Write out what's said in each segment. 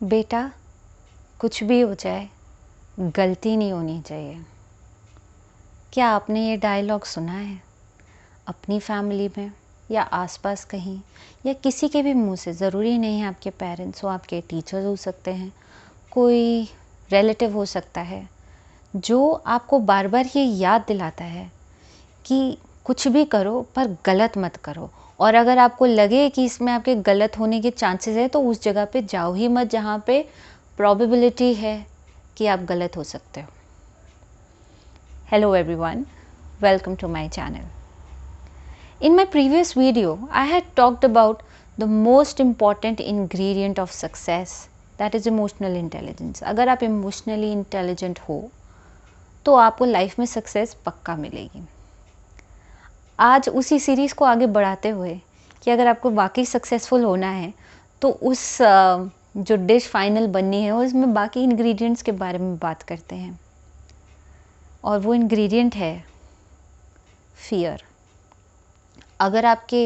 बेटा, कुछ भी हो जाए, गलती नहीं होनी चाहिए। क्या आपने ये डायलॉग सुना है अपनी फैमिली में या आसपास कहीं, या किसी के भी मुंह से? ज़रूरी नहीं है आपके पेरेंट्स हो, आपके टीचर्स हो सकते हैं, कोई रिलेटिव हो सकता है, जो आपको बार बार ये याद दिलाता है कि कुछ भी करो पर गलत मत करो। और अगर आपको लगे कि इसमें आपके गलत होने के चांसेस है तो उस जगह पे जाओ ही मत जहाँ पे प्रोबेबिलिटी है कि आप गलत हो सकते हो। Hello everyone, welcome to my channel. In my previous video, I had talked about the most important ingredient of success, that is emotional intelligence. अगर आप इमोशनली इंटेलिजेंट हो तो आपको लाइफ में सक्सेस पक्का मिलेगी। आज उसी सीरीज़ को आगे बढ़ाते हुए कि अगर आपको वाकई सक्सेसफुल होना है तो उस जो डिश फाइनल बननी है उसमें बाकी इंग्रेडिएंट्स के बारे में बात करते हैं। और वो इंग्रेडिएंट है फियर। अगर आपके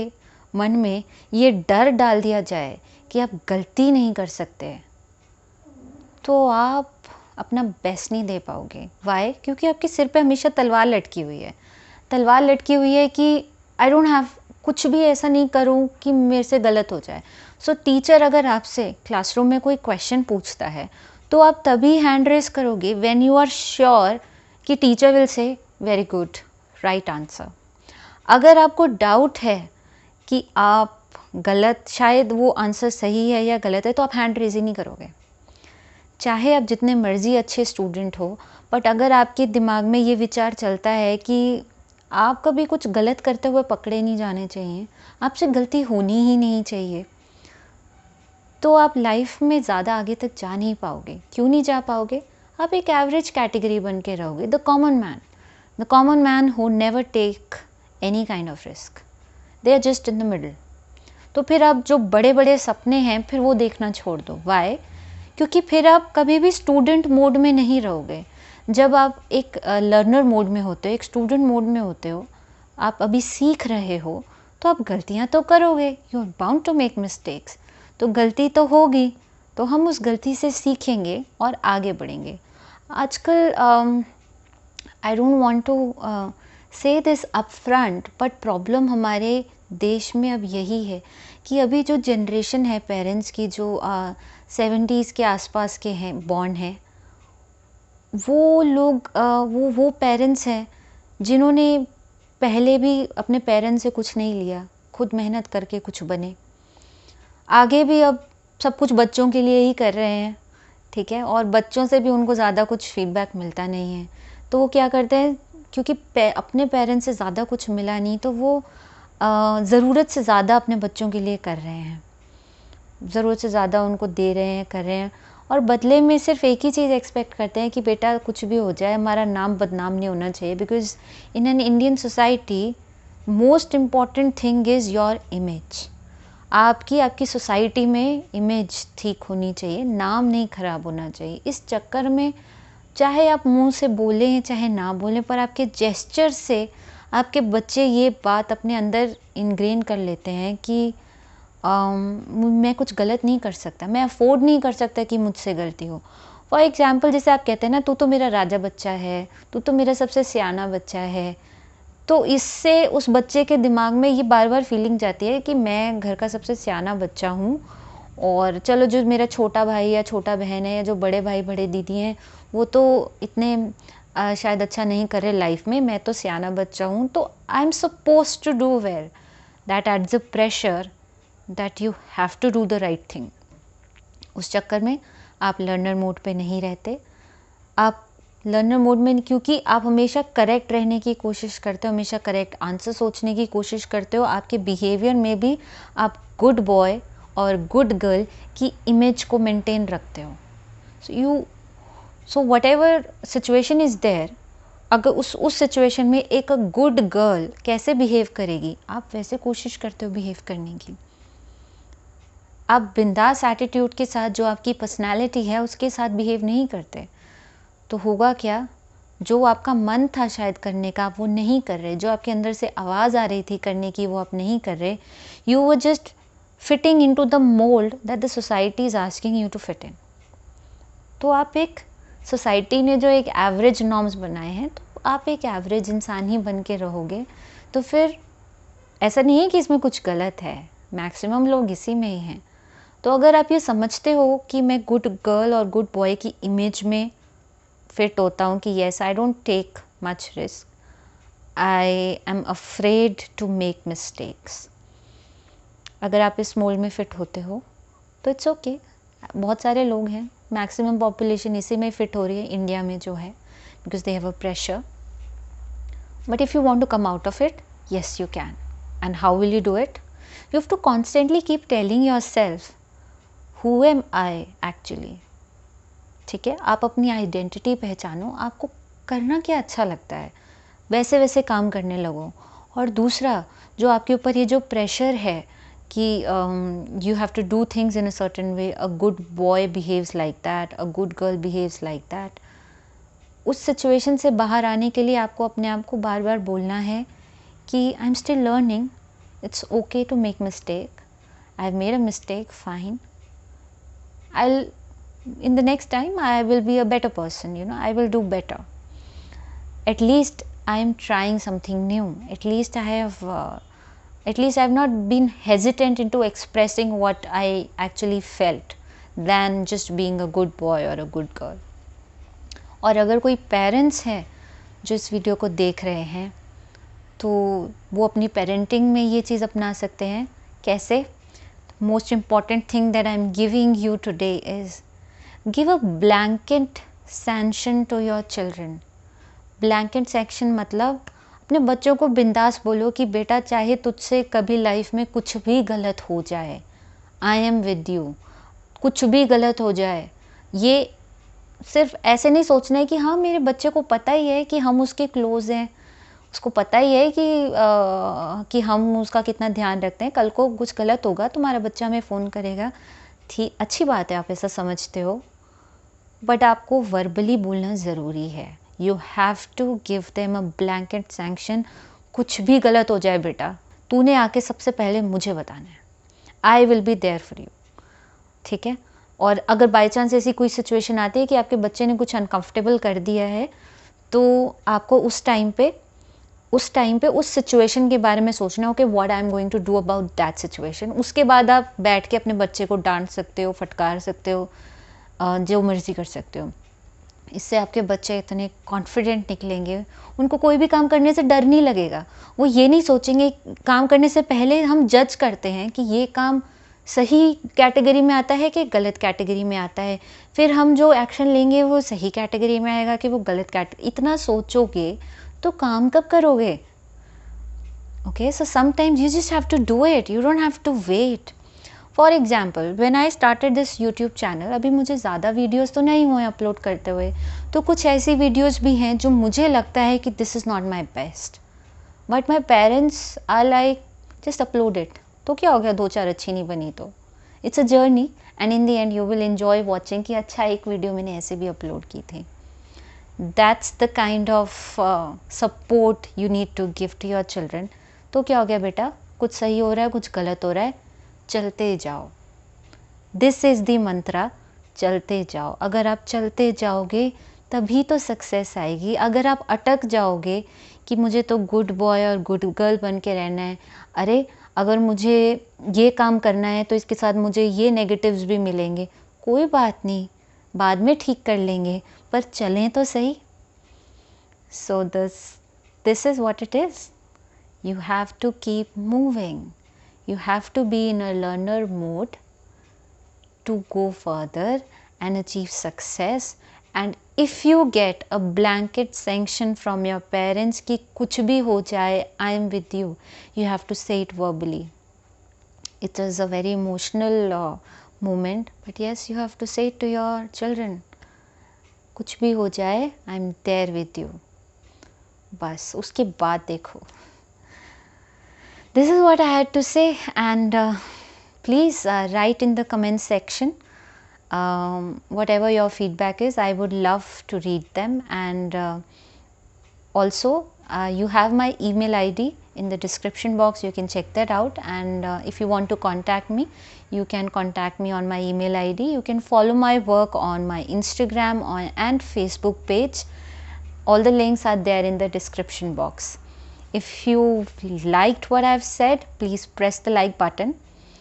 मन में ये डर डाल दिया जाए कि आप गलती नहीं कर सकते तो आप अपना बेस्ट नहीं दे पाओगे। वाई? क्योंकि आपके सिर पे हमेशा तलवार लटकी हुई है। तलवार लटकी हुई है कि आई डोंट हैव, कुछ भी ऐसा नहीं करूं कि मेरे से गलत हो जाए। सो टीचर अगर आपसे क्लासरूम में कोई क्वेश्चन पूछता है तो आप तभी हैंड रेस करोगे व्हेन यू आर श्योर कि teacher will say very good, right answer. अगर आपको डाउट है कि आप गलत, शायद वो आंसर सही है या गलत है, तो आप हैंड रेज ही नहीं करोगे। चाहे आप जितने मर्जी अच्छे स्टूडेंट हो, बट अगर आपके दिमाग में ये विचार चलता है कि आप कभी कुछ गलत करते हुए पकड़े नहीं जाने चाहिए, आपसे गलती होनी ही नहीं चाहिए, तो आप लाइफ में ज़्यादा आगे तक जा नहीं पाओगे। क्यों नहीं जा पाओगे? आप एक एवरेज कैटेगरी बन के रहोगे, the common man who never take any kind of risk, they are just in the middle. तो फिर आप जो बड़े बड़े सपने हैं फिर वो देखना छोड़ दो। वाई? क्योंकि फिर आप कभी भी स्टूडेंट मोड में नहीं रहोगे। जब आप एक लर्नर मोड में होते हो, एक स्टूडेंट मोड में होते हो, आप अभी सीख रहे हो, तो आप गलतियां तो करोगे, you are bound to make mistakes. तो गलती तो होगी, तो हम उस गलती से सीखेंगे और आगे बढ़ेंगे। आजकल आई डोंट वांट टू से this up front, but problem हमारे देश में अब यही है कि अभी जो जनरेशन है पेरेंट्स की, जो 70s के आसपास के हैं, बॉर्न हैं, वो लोग वो पेरेंट्स हैं जिन्होंने पहले भी अपने पेरेंट्स से कुछ नहीं लिया, खुद मेहनत करके कुछ बने। आगे भी अब सब कुछ बच्चों के लिए ही कर रहे हैं, ठीक है, और बच्चों से भी उनको ज़्यादा कुछ फीडबैक मिलता नहीं है। तो वो क्या करते हैं, क्योंकि अपने पेरेंट्स से ज़्यादा कुछ मिला नहीं, तो वो ज़रूरत से ज़्यादा अपने बच्चों के लिए कर रहे हैं, ज़रूरत से ज़्यादा उनको दे रहे हैं, कर रहे हैं, और बदले में सिर्फ एक ही चीज़ एक्सपेक्ट करते हैं कि बेटा कुछ भी हो जाए, हमारा नाम बदनाम नहीं होना चाहिए। Because in an Indian society most important thing is your image. आपकी सोसाइटी में इमेज ठीक होनी चाहिए, नाम नहीं खराब होना चाहिए। इस चक्कर में चाहे आप मुंह से बोलें चाहे ना बोलें, पर आपके जेस्चर से आपके बच्चे ये बात अपने अंदर इनग्रेन कर लेते हैं कि मैं कुछ गलत नहीं कर सकता, मैं अफोर्ड नहीं कर सकता कि मुझसे गलती हो। फॉर एग्जाम्पल, जैसे आप कहते हैं ना, तू तो मेरा राजा बच्चा है, तू तो मेरा सबसे सियाना बच्चा है, तो इससे उस बच्चे के दिमाग में ये बार बार फीलिंग जाती है कि मैं घर का सबसे सियाना बच्चा हूँ, और चलो जो मेरा छोटा भाई या छोटा बहन है या जो बड़े भाई बड़े दीदी हैं वो तो इतने शायद अच्छा नहीं कर रहे लाइफ में, मैं तो सियाना बच्चा हूँ, तो I am suppose to do well. That adds a pressure that you have to do the right thing. उस चक्कर में आप लर्नर मोड पे नहीं रहते। आप लर्नर मोड में, क्योंकि आप हमेशा करेक्ट रहने की कोशिश करते हो, हमेशा करेक्ट आंसर सोचने की कोशिश करते हो, आपके बिहेवियर में भी आप गुड बॉय और गुड गर्ल की इमेज को मेंटेन रखते हो। So whatever situation is there, अगर उस सिचुएशन में एक गुड गर्ल कैसे बिहेव करेगी, आप वैसे कोशिश करते हो बिहेव करने की। आप बिंदास एटीट्यूड के साथ, जो आपकी पर्सनैलिटी है उसके साथ बिहेव नहीं करते, तो होगा क्या, जो आपका मन था शायद करने का आप वो नहीं कर रहे, जो आपके अंदर से आवाज़ आ रही थी करने की वो आप नहीं कर रहे। You were just fitting in to the mould that the society is asking you to fit in. तो आप एक सोसाइटी ने जो एक एवरेज नॉर्म्स बनाए हैं, तो आप एक एवरेज इंसान ही बन के रहोगे। तो फिर ऐसा नहीं है कि इसमें कुछ गलत है, मैक्सिमम लोग इसी में ही हैं। तो अगर आप ये समझते हो कि मैं गुड गर्ल और गुड बॉय की इमेज में फिट होता हूँ, कि yes I don't take much risk, I am afraid to make mistakes, अगर आप इस मोल्ड में फिट होते हो तो इट्स ओके। बहुत सारे लोग हैं, मैक्सिमम पॉपुलेशन इसी में फिट हो रही है इंडिया में जो है, because they have a pressure. But if you want to come out of it, yes you can. And how will you do it? You have to constantly keep telling yourself, who am I actually? ठीक है, आप अपनी identity पहचानो, आपको करना क्या अच्छा लगता है, वैसे वैसे काम करने लगो। और दूसरा, जो आपके ऊपर ये जो प्रेशर है कि you have to do things in a certain way, a good boy behaves like that, a good girl behaves like that, उस सिचुएशन से बाहर आने के लिए आपको अपने आप को बार बार बोलना है कि I am still learning, it's okay to make mistake, I have made a mistake, fine, I in the next time I will be a better person, I will do better. At least I am trying something new. At least I have not been hesitant into expressing what I actually felt than just being a good boy or a good girl. और अगर कोई parents हैं जो इस video को देख रहे हैं, तो वो अपनी पेरेंटिंग में ये चीज़ अपना सकते हैं। कैसे? Most important thing that I am giving you today is give a blanket sanction to your children. Blanket sanction मतलब अपने बच्चों को बिंदास बोलो कि बेटा, चाहे तुझसे कभी लाइफ में कुछ भी गलत हो जाए, आई एम विद यू। कुछ भी गलत हो जाए, ये सिर्फ ऐसे नहीं सोचना है कि हाँ मेरे बच्चे को पता ही है कि हम उसके क्लोज हैं, उसको पता ही है कि हम उसका कितना ध्यान रखते हैं, कल को कुछ गलत होगा तुम्हारा बच्चा हमें फ़ोन करेगा। ठीक, अच्छी बात है, आप ऐसा समझते हो, बट आपको वर्बली बोलना ज़रूरी है। You have to give them a blanket sanction. कुछ भी गलत हो जाए बेटा, तूने आके सबसे पहले मुझे बताना है, I will be there for you. ठीक है? और अगर बाई चांस ऐसी कोई सिचुएशन आती है कि आपके बच्चे ने कुछ अनकंफर्टेबल कर दिया है, तो आपको उस टाइम पे उस सिचुएशन के बारे में सोचना हो कि what I am going to do about that situation. उसके बाद आप बैठ के अपने बच्चे को डांट सकते हो, फटकार सकते हो, जो मर्ज़ी कर सकते हो। इससे आपके बच्चे इतने कॉन्फिडेंट निकलेंगे, उनको कोई भी काम करने से डर नहीं लगेगा। वो ये नहीं सोचेंगे, काम करने से पहले हम जज करते हैं कि ये काम सही कैटेगरी में आता है कि गलत कैटेगरी में आता है, फिर हम जो एक्शन लेंगे वो सही कैटेगरी में आएगा कि वो गलत कैटेगरी। इतना सोचोगे तो काम कब करोगे? Okay, so sometimes you just have to do it, you don't have to wait. For example, when I started this YouTube channel, अभी मुझे ज़्यादा वीडियोज़ तो नहीं हुए अपलोड करते हुए, तो कुछ ऐसी वीडियोज़ भी हैं जो मुझे लगता है कि this is not my best, but my parents are like just upload it, तो क्या हो गया, 2-4 अच्छी नहीं बनी तो। It's a journey and in the end you will enjoy watching कि अच्छा एक वीडियो मैंने ऐसे भी अपलोड की थी। That's the kind of support you need to give to your children. तो क्या हो गया बेटा, कुछ सही हो रहा है, कुछ गलत हो रहा है, चलते जाओ। दिस इज़ दी मंत्रा, चलते जाओ। अगर आप चलते जाओगे तभी तो सक्सेस आएगी। अगर आप अटक जाओगे कि मुझे तो गुड बॉय और गुड गर्ल बन के रहना है, अरे अगर मुझे ये काम करना है तो इसके साथ मुझे ये नेगेटिव्स भी मिलेंगे, कोई बात नहीं, बाद में ठीक कर लेंगे, पर चलें तो सही। So this is what it is. You have to keep moving. You have to be in a learner mode to go further and achieve success. And if you get a blanket sanction from your parents कि कुछ भी हो जाए, I am with you, you have to say it verbally. It is a very emotional moment, but yes, you have to say it to your children. कुछ भी हो जाए, I am there with you. बस उसके बाद देखो। This is what I had to say, and please write in the comment section whatever your feedback is. I would love to read them, and also you have my email ID in the description box. You can check that out, and if you want to contact me, you can contact me on my email ID. You can follow my work on my Instagram and Facebook page. All the links are there in the description box. If you liked what I've said, please press the like button,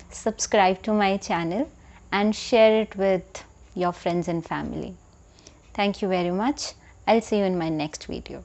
subscribe to my channel, and share it with your friends and family. Thank you very much. I'll see you in my next video.